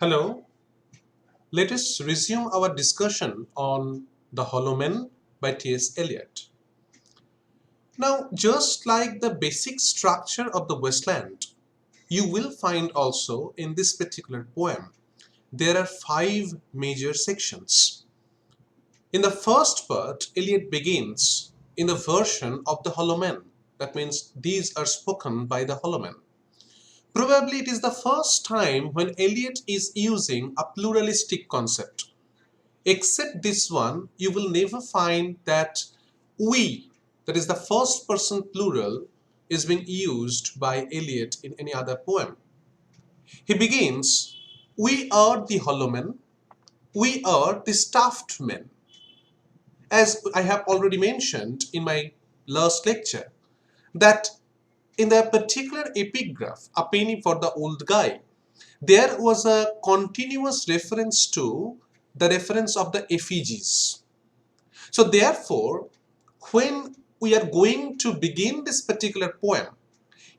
Hello, let us resume our discussion on The Hollow Man by T.S. Eliot. Now, just like the basic structure of the Wasteland, you will find also in this particular poem, there are 5 major sections. In the first part, Eliot begins in the version of the Hollow Man. That means these are spoken by the Hollow Man. Probably it is the first time when Eliot is using a pluralistic concept. Except this one, you will never find that we, that is the first person plural, is being used by Eliot in any other poem. He begins, we are the hollow men, we are the stuffed men. As I have already mentioned in my last lecture, that in the particular epigraph, A Penny for the Old Guy, there was a continuous reference to the reference of the effigies. So therefore, when we are going to begin this particular poem,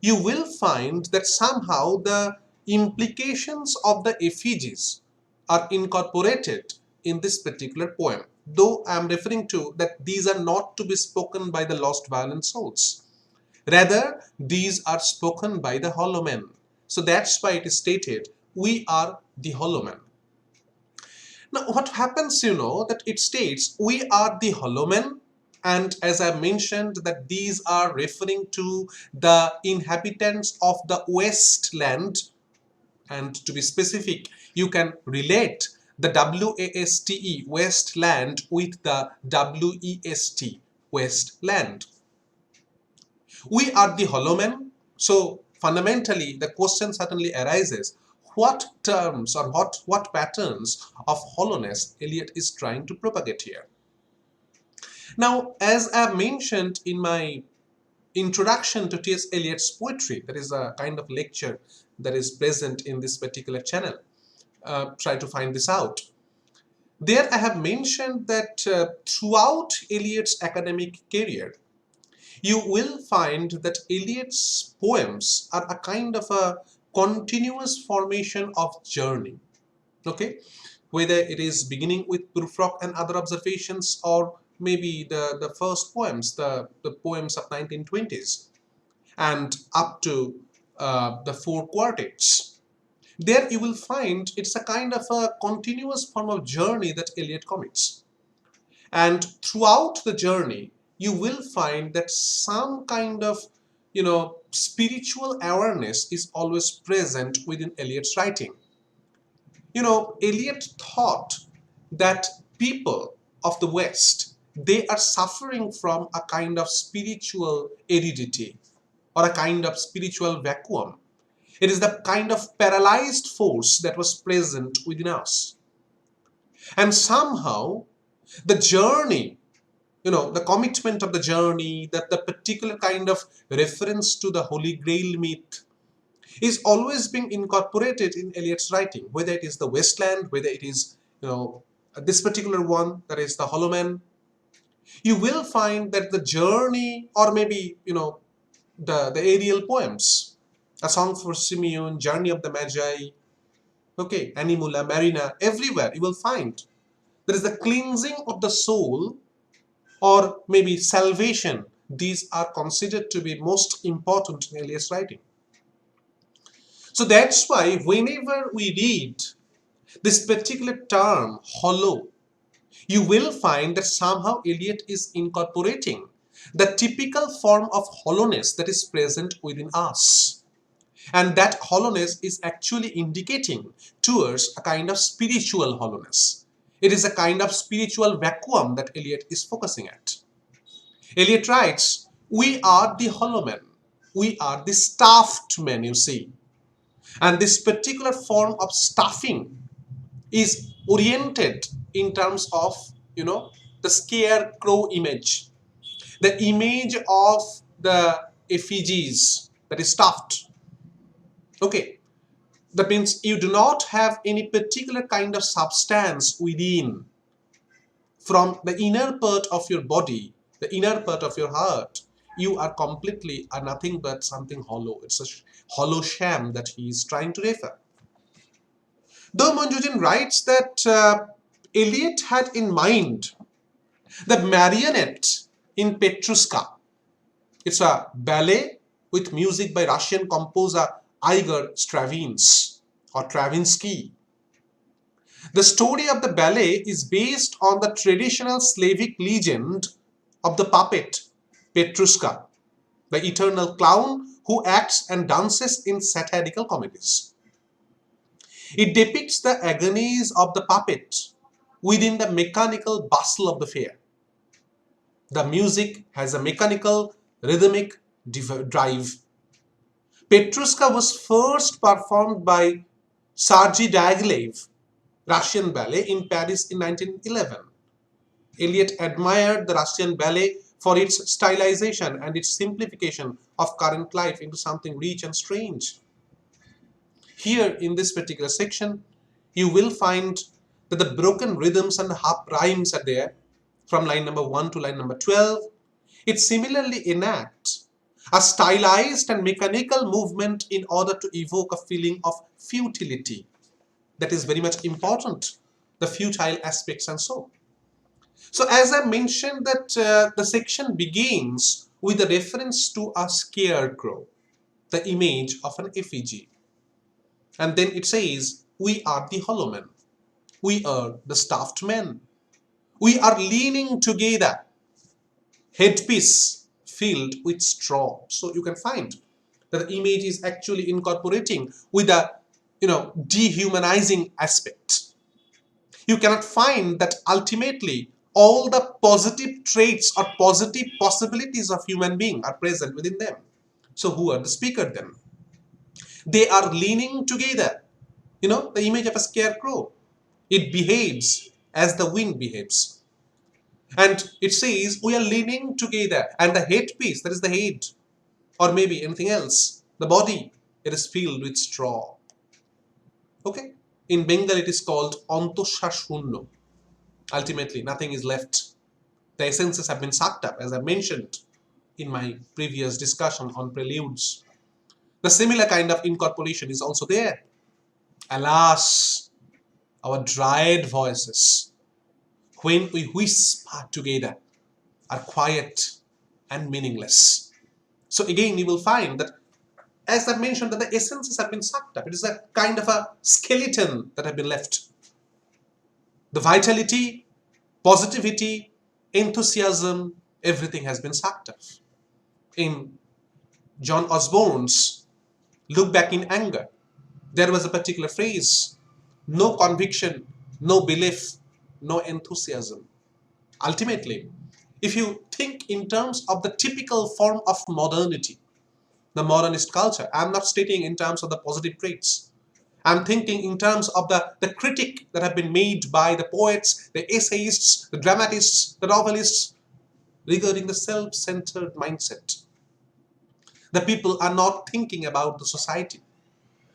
you will find that somehow the implications of the effigies are incorporated in this particular poem. Though I am referring to that these are not to be spoken by the lost violent souls. Rather, these are spoken by the hollow men. So that's why it is stated, we are the hollow men. Now, what happens, that it states, we are the hollow men, and as I mentioned, that these are referring to the inhabitants of the wasteland, and to be specific, you can relate the W-A-S-T-E, wasteland, with the W-E-S-T, wasteland. We are the hollow men, so fundamentally the question certainly arises, what terms or what patterns of hollowness Eliot is trying to propagate here. Now, as I mentioned in my introduction to T.S. Eliot's poetry, that is a kind of lecture that is present in this particular channel. Try to find this out. There I have mentioned that throughout Eliot's academic career, you will find that Eliot's poems are a kind of a continuous formation of journey. Okay, whether it is beginning with Prufrock and other observations, or maybe the first poems, the poems of 1920s, and up to the 4 quartets. There you will find it's a kind of a continuous form of journey that Eliot commits. And throughout the journey, you will find that some kind of, spiritual awareness is always present within Eliot's writing. Eliot thought that people of the West, they are suffering from a kind of spiritual aridity or a kind of spiritual vacuum. It is the kind of paralyzed force that was present within us. And somehow, the journey, the commitment of the journey, that the particular kind of reference to the Holy Grail myth is always being incorporated in Eliot's writing, whether it is the wasteland, whether it is, this particular one, that is the hollow man. You will find that the journey, or maybe, the aerial poems, A Song for Simeon, Journey of the Magi, okay, Animula, Marina, everywhere you will find there is the cleansing of the soul, or maybe salvation. These are considered to be most important in Eliot's writing. So that's why whenever we read this particular term, hollow, you will find that somehow Eliot is incorporating the typical form of hollowness that is present within us. And that hollowness is actually indicating towards a kind of spiritual hollowness. It is a kind of spiritual vacuum that Eliot is focusing at. Eliot writes, we are the hollow men. We are the stuffed men, you see. And this particular form of stuffing is oriented in terms of, the scarecrow image. The image of the effigies that is stuffed. Okay, that means you do not have any particular kind of substance within. From the inner part of your body, the inner part of your heart, you are completely nothing but something hollow. It's a hollow sham that he is trying to refer. Though Manjujin writes that Eliot had in mind the marionette in Petrushka. It's a ballet with music by Russian composer Igor Stravinsky. The story of the ballet is based on the traditional Slavic legend of the puppet Petrushka, the eternal clown who acts and dances in satirical comedies. It depicts the agonies of the puppet within the mechanical bustle of the fair. The music has a mechanical, rhythmic drive. Petrushka was first performed by Sergei Diaghilev, Russian ballet, in Paris in 1911. Eliot admired the Russian ballet for its stylization and its simplification of current life into something rich and strange. Here in this particular section, you will find that the broken rhythms and half rhymes are there from line number 1 to line number 12. It similarly enacts a stylized and mechanical movement in order to evoke a feeling of futility. That is very much important, the futile aspects and so. So as I mentioned that the section begins with a reference to a scarecrow, the image of an effigy. And then it says, we are the hollow men. We are the stuffed men. We are leaning together, headpiece filled with straw. So you can find that the image is actually incorporating with a dehumanizing aspect. You cannot find that ultimately all the positive traits or positive possibilities of human being are present within them. So who are the speaker then? They are leaning together. The image of a scarecrow. It behaves as the wind behaves. And it says we are leaning together, and the headpiece, that is the head, or maybe anything else, the body, it is filled with straw. Okay? In Bengal it is called Antoshashunno. Ultimately, nothing is left. The essences have been sucked up, as I mentioned in my previous discussion on preludes. The similar kind of incorporation is also there. Alas, our dried voices, when we whisper together, are quiet and meaningless. So again, you will find that, as I mentioned, that the essences have been sucked up. It is a kind of a skeleton that have been left. The vitality, positivity, enthusiasm, everything has been sucked up. In John Osborne's Look Back in Anger, there was a particular phrase, no conviction, no belief, no enthusiasm. Ultimately, if you think in terms of the typical form of modernity, the modernist culture, I'm not stating in terms of the positive traits. I'm thinking in terms of the critique that have been made by the poets, the essayists, the dramatists, the novelists regarding the self-centered mindset. The people are not thinking about the society.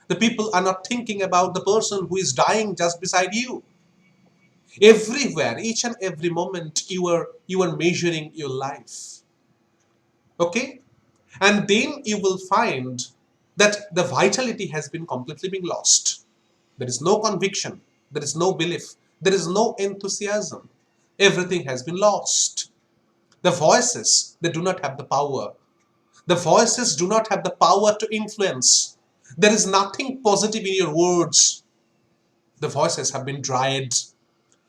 The people are not thinking about the person who is dying just beside you. Everywhere, each and every moment, you are measuring your life. Okay? And then you will find that the vitality has been completely being lost. There is no conviction. There is no belief. There is no enthusiasm. Everything has been lost. The voices, they do not have the power. The voices do not have the power to influence. There is nothing positive in your words. The voices have been dried.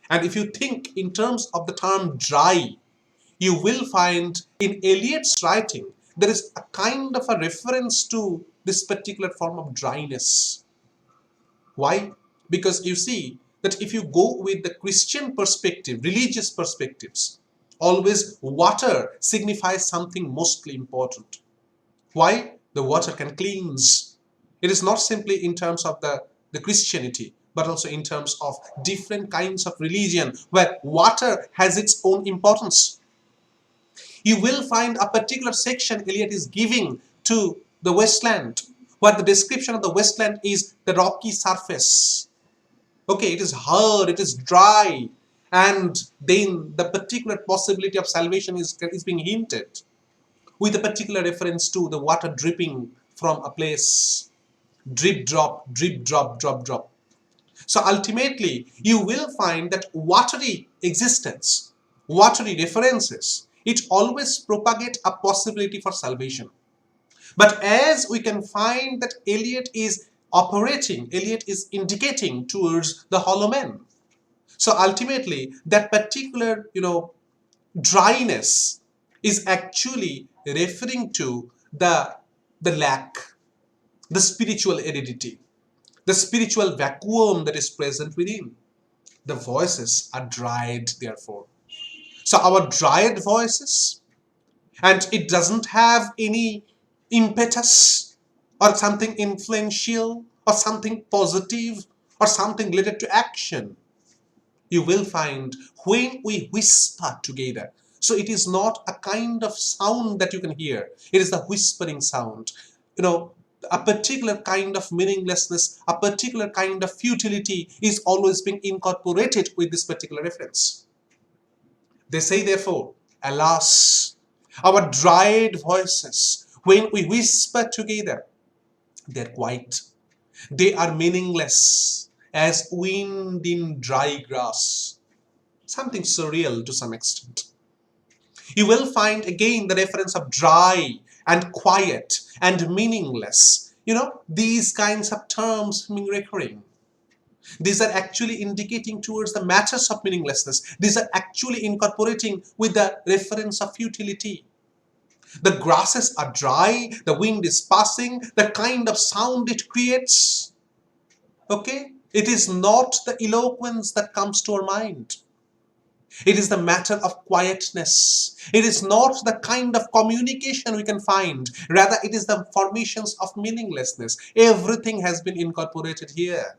And if you think in terms of the term dry, you will find in Eliot's writing, there is a kind of a reference to this particular form of dryness. Why? Because you see that if you go with the Christian perspective, religious perspectives, always water signifies something mostly important. Why? The water can cleanse. It is not simply in terms of the Christianity, but also in terms of different kinds of religion where water has its own importance. You will find a particular section Eliot is giving to the wasteland, where the description of the wasteland is the rocky surface. Okay, it is hard, it is dry, and then the particular possibility of salvation is being hinted with a particular reference to the water dripping from a place. Drip, drop, drop, drop. So ultimately, you will find that watery existence, watery references, it always propagate a possibility for salvation. But as we can find that Eliot is operating, Eliot is indicating towards the hollow man. So ultimately, that particular, dryness is actually referring to the lack, the spiritual aridity, the spiritual vacuum that is present within. The voices are dried, therefore. So our dried voices, and it doesn't have any impetus or something influential or something positive or something related to action. You will find when we whisper together. So it is not a kind of sound that you can hear. It is the whispering sound. A particular kind of meaninglessness, a particular kind of futility is always being incorporated with this particular reference. They say, therefore, alas, our dried voices, when we whisper together, they're quiet. They are meaningless as wind in dry grass. Something surreal to some extent. You will find again the reference of dry and quiet and meaningless. These kinds of terms being recurring. These are actually indicating towards the matters of meaninglessness. These are actually incorporating with the reference of futility. The grasses are dry, the wind is passing, the kind of sound it creates. Okay? It is not the eloquence that comes to our mind. It is the matter of quietness. It is not the kind of communication we can find. Rather, it is the formations of meaninglessness. Everything has been incorporated here.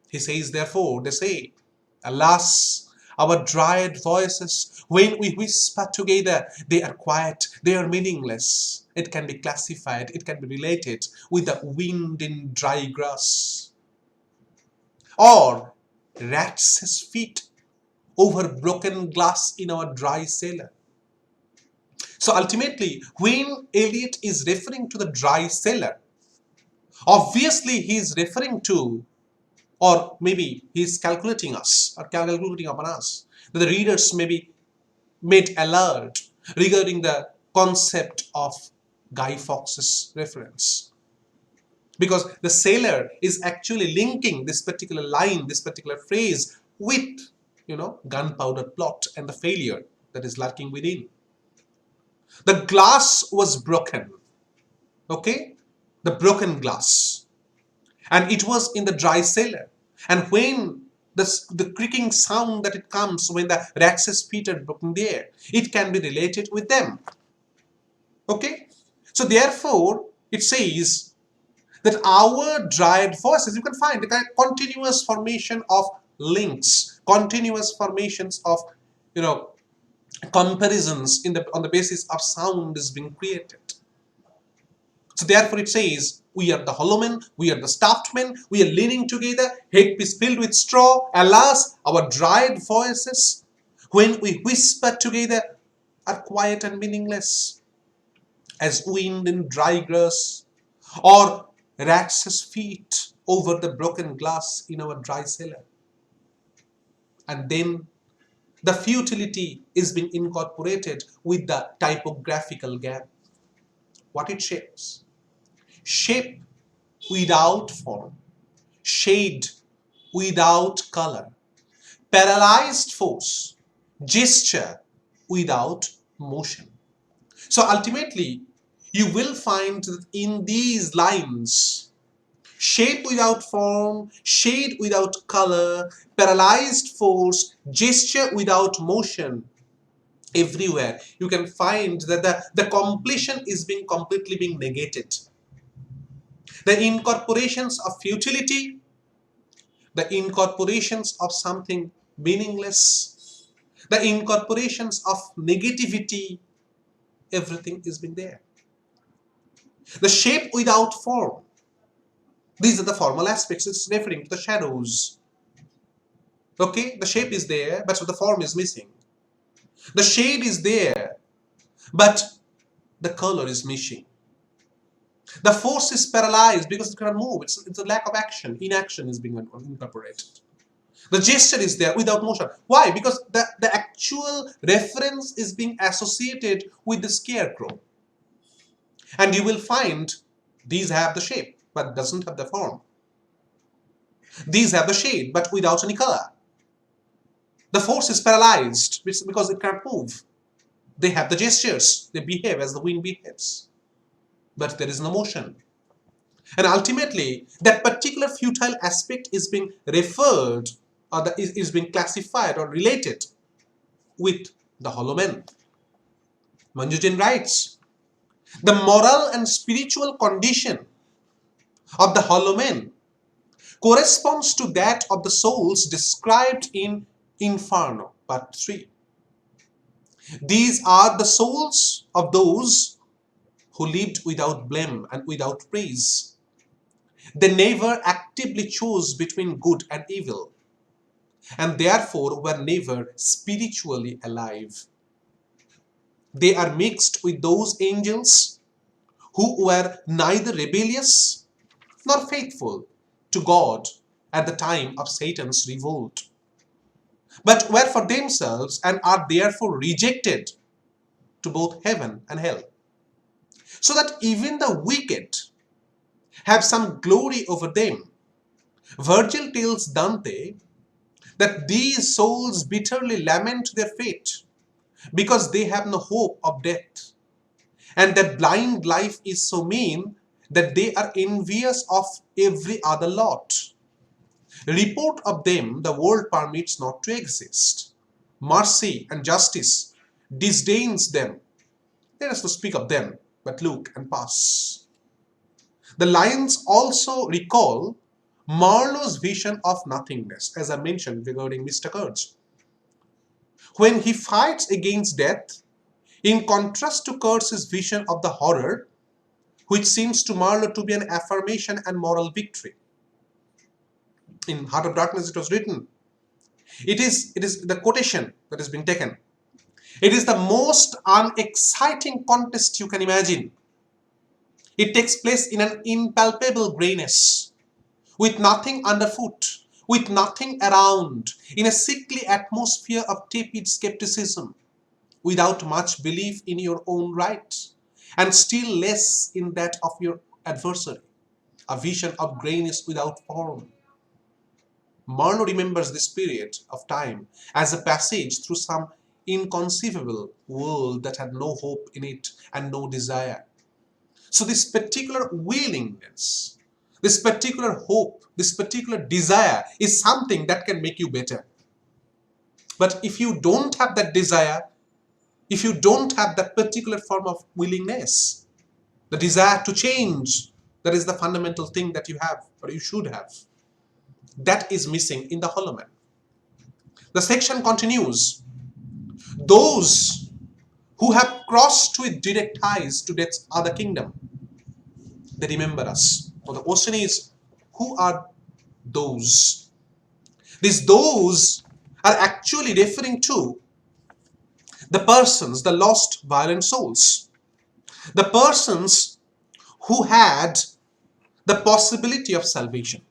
He says, therefore, they say, alas, our dried voices, when we whisper together, they are quiet, they are meaningless. It can be classified, it can be related with the wind in dry grass. Or rats' feet over broken glass in our dry cellar. So ultimately, when Eliot is referring to the dry cellar, obviously he is referring to, or maybe he is calculating us, or calculating upon us, that the readers may be made alert regarding the concept of Guy Fawkes's reference. Because the sailor is actually linking this particular line, this particular phrase with, gunpowder plot and the failure that is lurking within. The glass was broken, okay? The broken glass. And it was in the dry cellar. And when the creaking sound that it comes when the rats' feet are broken there, it can be related with them. Okay? So therefore, it says that our dried voices, you can find the kind of continuous formation of links, continuous formations of, comparisons on the basis of sound is being created. So therefore it says, we are the hollow men, we are the stuffed men, we are leaning together, head is filled with straw. Alas, our dried voices, when we whisper together, are quiet and meaningless, as wind in dry grass, or rats' feet over the broken glass in our dry cellar. And then the futility is being incorporated with the typographical gap. What it shapes? Shape without form, shade without color, paralyzed force, gesture without motion. So ultimately, you will find that in these lines, shape without form, shade without color, paralyzed force, gesture without motion, everywhere you can find that the completion is being completely being negated. The incorporations of futility, the incorporations of something meaningless, the incorporations of negativity, everything is being there. The shape without form, these are the formal aspects. It's referring to the shadows. Okay, the shape is there, but the form is missing. The shade is there, but the color is missing. The force is paralyzed because it cannot move. It's a lack of action. Inaction is being incorporated. The gesture is there without motion. Why? Because the actual reference is being associated with the scarecrow. And you will find these have the shape, but doesn't have the form. These have the shade, but without any color. The force is paralyzed because it can't move. They have the gestures. They behave as the wind behaves. But there is no motion. And ultimately, that particular futile aspect is being referred or is being classified or related with the hollow men. Manjujan writes, the moral and spiritual condition of the hollow men corresponds to that of the souls described in Inferno, part 3. These are the souls of those who lived without blame and without praise. They never actively chose between good and evil, and therefore were never spiritually alive. They are mixed with those angels who were neither rebellious nor faithful to God at the time of Satan's revolt, but were for themselves and are therefore rejected to both heaven and hell. So that even the wicked have some glory over them. Virgil tells Dante that these souls bitterly lament their fate because they have no hope of death, and their blind life is so mean that they are envious of every other lot. Report of them the world permits not to exist. Mercy and justice disdains them. Let us not speak of them, but look and pass. The lines also recall Marlowe's vision of nothingness, as I mentioned regarding Mr. Kurtz. When he fights against death, in contrast to Kurtz's vision of the horror, which seems to Marlowe to be an affirmation and moral victory. In Heart of Darkness it was written, it is the quotation that is being taken. It is the most unexciting contest you can imagine. It takes place in an impalpable grayness, with nothing underfoot, with nothing around, in a sickly atmosphere of tepid skepticism, without much belief in your own right, and still less in that of your adversary, a vision of grayness without form. Marlowe remembers this period of time as a passage through some inconceivable world that had no hope in it and no desire. So this particular willingness, this particular hope, this particular desire is something that can make you better. But if you don't have that desire, if you don't have that particular form of willingness, the desire to change, that is the fundamental thing that you have or you should have, that is missing in the hollow man. The section continues. Those who have crossed with direct ties to death's other kingdom, they remember us. So the question is, who are those? These those are actually referring to the persons, the lost violent souls, the persons who had the possibility of salvation.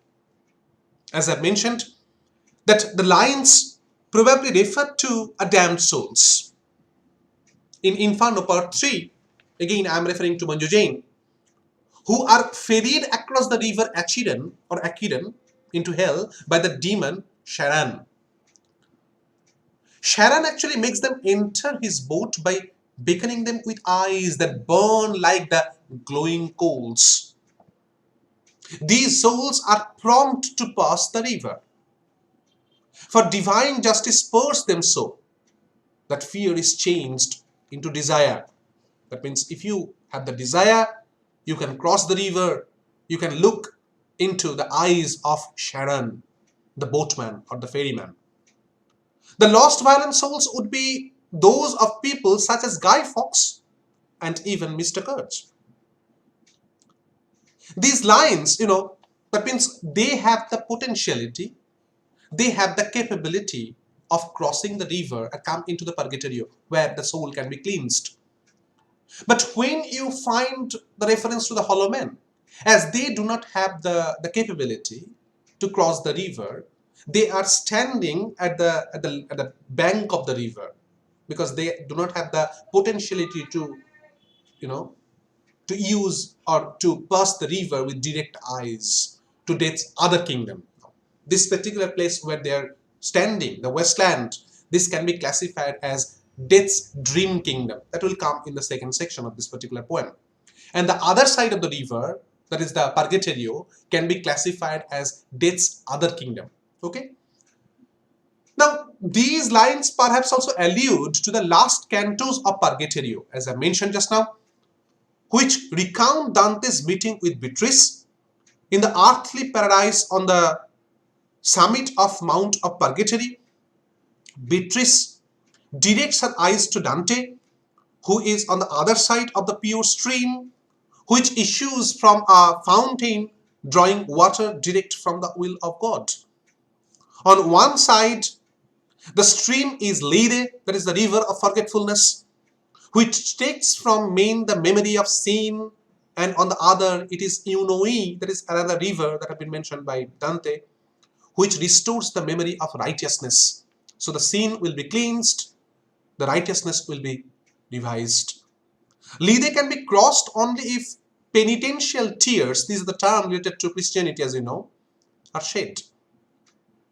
As I mentioned, that the lines probably refer to a damned souls. In Inferno part 3, again I am referring to Manju Jain, who are ferried across the river Acheron into hell by the demon Charon. Charon actually makes them enter his boat by beckoning them with eyes that burn like the glowing coals. These souls are prompt to pass the river, for divine justice spurs them so that fear is changed into desire. That means if you have the desire, you can cross the river, you can look into the eyes of Charon, the boatman or the ferryman. The lost violent souls would be those of people such as Guy Fawkes and even Mr. Kurtz. These lines, that means they have the potentiality, they have the capability of crossing the river and come into the purgatorio where the soul can be cleansed. But when you find the reference to the hollow men, as they do not have the capability to cross the river, they are standing at the bank of the river because they do not have the potentiality to, you know, to use or to pass the river with direct eyes to Death's other kingdom. This particular place where they are standing, the wasteland, this can be classified as Death's dream kingdom. That will come in the second section of this particular poem. And the other side of the river, that is the Purgatorio, can be classified as Death's other kingdom. Okay? Now, these lines perhaps also allude to the last cantos of Purgatorio, as I mentioned just now, which recount Dante's meeting with Beatrice in the earthly paradise on the summit of Mount of Purgatory. Beatrice directs her eyes to Dante, who is on the other side of the pure stream, which issues from a fountain drawing water direct from the will of God. On one side, the stream is Lede, that is the river of forgetfulness, which takes from men the memory of sin, and on the other it is Eunoi, that is another river that has been mentioned by Dante, which restores the memory of righteousness. So the sin will be cleansed, the righteousness will be revised. Lede can be crossed only if penitential tears, this is the term related to Christianity as you know, are shed.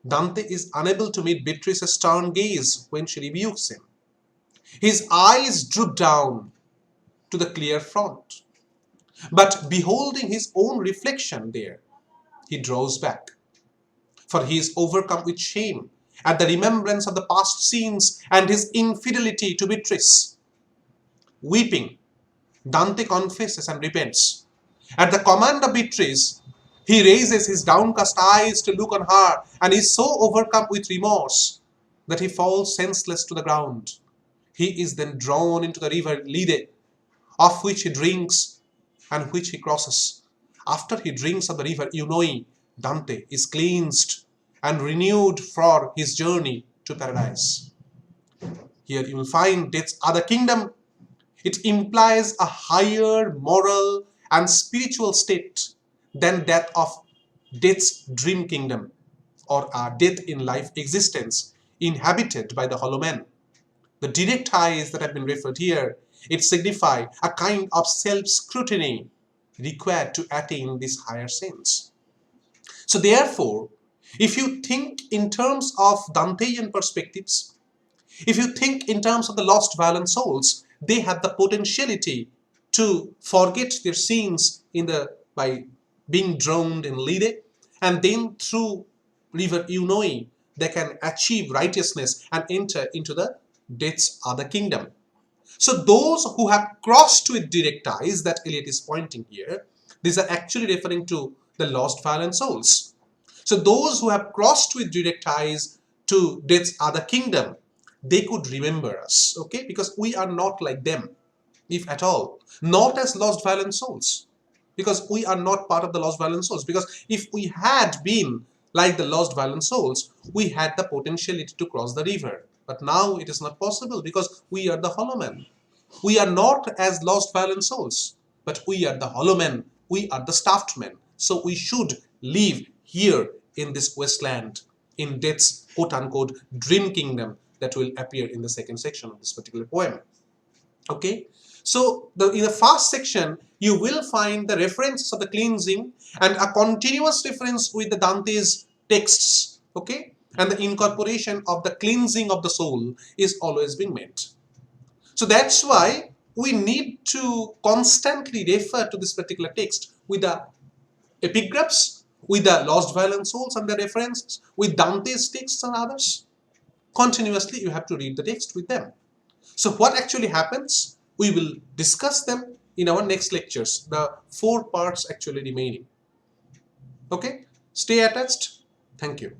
Dante is unable to meet Beatrice's stern gaze when she rebukes him. His eyes droop down to the clear front. But beholding his own reflection there, he draws back. For he is overcome with shame at the remembrance of the past scenes and his infidelity to Beatrice. Weeping, Dante confesses and repents. At the command of Beatrice, he raises his downcast eyes to look on her and is so overcome with remorse that he falls senseless to the ground. He is then drawn into the river Lede, of which he drinks and which he crosses. After he drinks of the river Eunoi, Dante is cleansed and renewed for his journey to paradise. Here you will find Death's other kingdom. It implies a higher moral and spiritual state than that of Death's dream kingdom or a death in life existence inhabited by the hollow man. The direct eyes that have been referred here, it signify a kind of self-scrutiny required to attain this higher sense. So therefore, if you think in terms of Dantean perspectives, if you think in terms of the lost valiant souls, they have the potentiality to forget their sins by being drowned in Lede, and then through river Eunoi, they can achieve righteousness and enter into the Death's other kingdom. So those who have crossed with direct eyes that Eliot is pointing here, these are actually referring to the lost valiant souls. So those who have crossed with direct eyes to Death's other kingdom, they could remember us, okay? Because we are not like them, if at all. Not as lost valiant souls. Because we are not part of the lost valiant souls. Because if we had been like the lost valiant souls, we had the potentiality to cross the river. But now it is not possible because we are the hollow men. We are not as lost valiant souls, but we are the hollow men. We are the stuffed men. So we should live here in this wasteland, in Death's quote-unquote dream kingdom that will appear in the second section of this particular poem. Okay, so in the first section, you will find the references of the cleansing and a continuous reference with the Dante's texts, okay, and the incorporation of the cleansing of the soul is always being made. So that's why we need to constantly refer to this particular text with the epigraphs, with the lost valiant souls and the references, with Dante's texts and others. Continuously, you have to read the text with them. So what actually happens? We will discuss them in our next lectures. The 4 parts actually remaining. Okay, stay attached. Thank you.